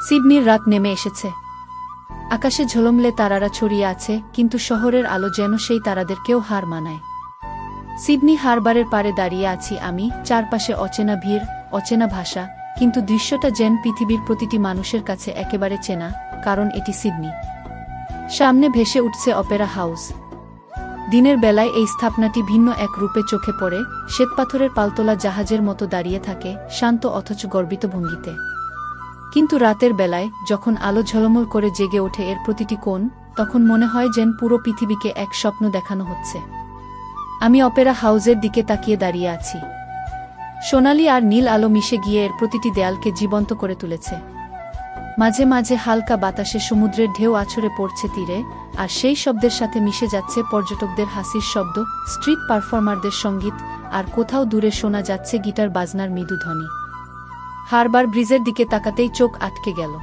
সিডনির রাত নেমে এসেছে। আকাশে ঝলমলে তারারা ছড়িয়ে আছে, কিন্তু শহরের আলো যেন সেই তারাদেরকেও হার মানায়। সিডনি হারবারের পাড়ে দাঁড়িয়ে আছি আমি, চারপাশে অচেনা ভিড়, অচেনা ভাষা, কিন্তু দৃশ্যটা যেন পৃথিবীর প্রতিটি মানুষের কাছে একেবারে চেনা, কারণ এটি সিডনি। সামনে ভেসে উঠছে অপেরা হাউস। দিনের বেলায় এই স্থাপনাটি ভিন্ন এক রূপে চোখে পড়ে, শ্বেতপাথরের পালতোলা জাহাজের মতো দাঁড়িয়ে থাকে, শান্ত অথচ গর্বিত ভঙ্গিতে। কিন্তু রাতের বেলায়, যখন আলো ঝলমল করে জেগে ওঠে এর প্রতিটি কোণ, তখন মনে হয় যেন পুরো পৃথিবীকে এক স্বপ্ন দেখানো হচ্ছে। আমি অপেরা হাউসের দিকে তাকিয়ে দাঁড়িয়ে আছি। সোনালি আর নীল আলো মিশে গিয়ে এর প্রতিটি দেয়ালকে জীবন্ত করে তুলেছে। মাঝে মাঝে হালকা বাতাসে সমুদ্রের ঢেউ আছড়ে পড়ছে তীরে, আর সেই শব্দের সাথে মিশে যাচ্ছে পর্যটকদের হাসির শব্দ, স্ট্রিট পারফর্মারদের সঙ্গীত, আর কোথাও দূরে শোনা যাচ্ছে গিটার বাজনার মৃদু ধ্বনি। হারবার ব্রিজের দিকে তাকাতেই চোখ আটকে গেল।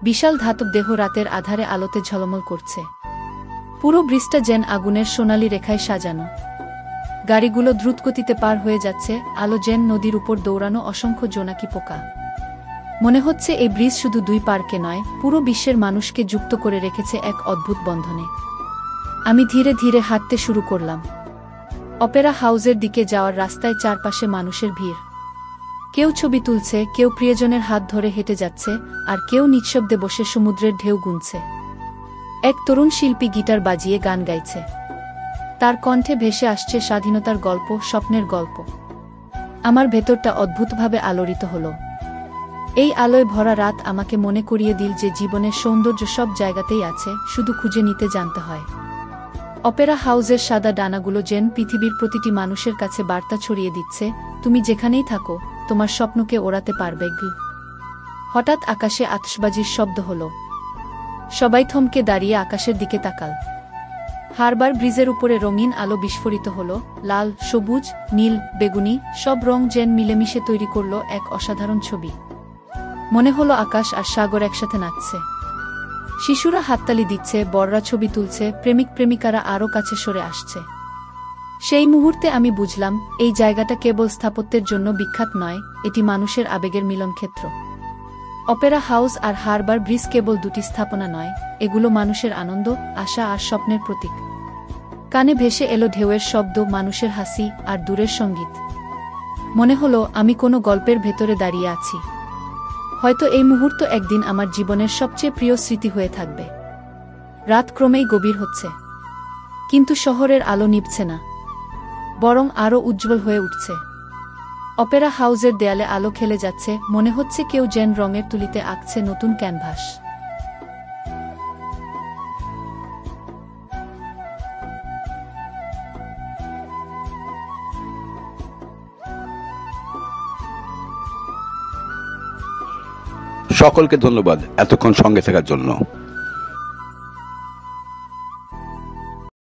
বিশাল ধাতব দেহ রাতের আধারে আলোতে ঝলমল করছে। পুরো ব্রিজটা যেন আগুনের সোনালি রেখায় সাজানো। গাড়িগুলো দ্রুতগতিতে পার হয়ে যাচ্ছে, আলো যেন নদীর উপর দৌড়ানো অসংখ্য জোনাকি পোকা। মনে হচ্ছে এই ব্রিজ শুধু দুই পার্কে নয়, পুরো বিশ্বের মানুষকে যুক্ত করে রেখেছে এক অদ্ভুত বন্ধনে। আমি ধীরে ধীরে হাঁটতে শুরু করলাম। অপেরা হাউসের দিকে যাওয়ার রাস্তায় চারপাশে মানুষের ভিড়। কেউ ছবি তুলছে, কেউ প্রিয়জনের হাত ধরে হেঁটে যাচ্ছে, আর কেউ নিঃশব্দে বসে সমুদ্রের ঢেউ গুনছে। এক তরুণ শিল্পী গিটার বাজিয়ে গান গাইছে। তার কণ্ঠে ভেসে আসছে স্বাধীনতার গল্প, স্বপ্নের গল্প। আমার ভেতরটা অদ্ভুতভাবে আলোড়িত হলো। এই আলোয় ভরা রাত আমাকে মনে করিয়ে দিল যে জীবনের সৌন্দর্য সব জায়গাতেই আছে, শুধু খুঁজে নিতে জানতে হয়। অপেরা হাউসের সাদা ডানাগুলো যেন পৃথিবীর প্রতিটি মানুষের কাছে বার্তা ছড়িয়ে দিচ্ছে, তুমি যেখানেই থাকো, তোমার স্বপ্নকে ওড়াতে পারবে। হঠাৎ আকাশে আতশবাজির শব্দ হলো। সবাই থমকে দাঁড়িয়ে আকাশের দিকে তাকাল। হারবার ব্রিজের উপরে রঙিন আলো বিস্ফোরিত হলো, লাল, সবুজ, নীল, বেগুনি, সব রং যেন মিলেমিশে তৈরি করল এক অসাধারণ ছবি। মনে হলো আকাশ আর সাগর একসাথে নাচছে। শিশুরা হাততালি দিচ্ছে, বড়রা ছবি তুলছে, প্রেমিক প্রেমিকারা আরও কাছে সরে আসছে। সেই মুহূর্তে আমি বুঝলাম, এই জায়গাটা কেবল স্থাপত্যের জন্য বিখ্যাত নয়, এটি মানুষের আবেগের মিলনক্ষেত্র। অপেরা হাউস আর হারবার ব্রিজ কেবল দুটি স্থাপনা নয়, এগুলো মানুষের আনন্দ, আশা আর স্বপ্নের প্রতীক। কানে ভেসে এলো ঢেউয়ের শব্দ, মানুষের হাসি, আর দূরের সঙ্গীত। মনে হলো আমি কোনো গল্পের ভেতরে দাঁড়িয়ে আছি। হয়তো এই মুহূর্ত একদিন আমার জীবনের সবচেয়ে প্রিয় স্মৃতি হয়ে থাকবে। রাত ক্রমেই গভীর হচ্ছে, কিন্তু শহরের আলো নিভছে না, বরং আরও উজ্জ্বল হয়ে উঠছে। অপেরা হাউসের দেয়ালে আলো খেলে যাচ্ছে, মনে হচ্ছে কেউ যেন রঙের তুলিতে আঁকছে নতুন ক্যানভাস। সকলকে ধন্যবাদ এতক্ষণ সঙ্গে থাকার জন্য।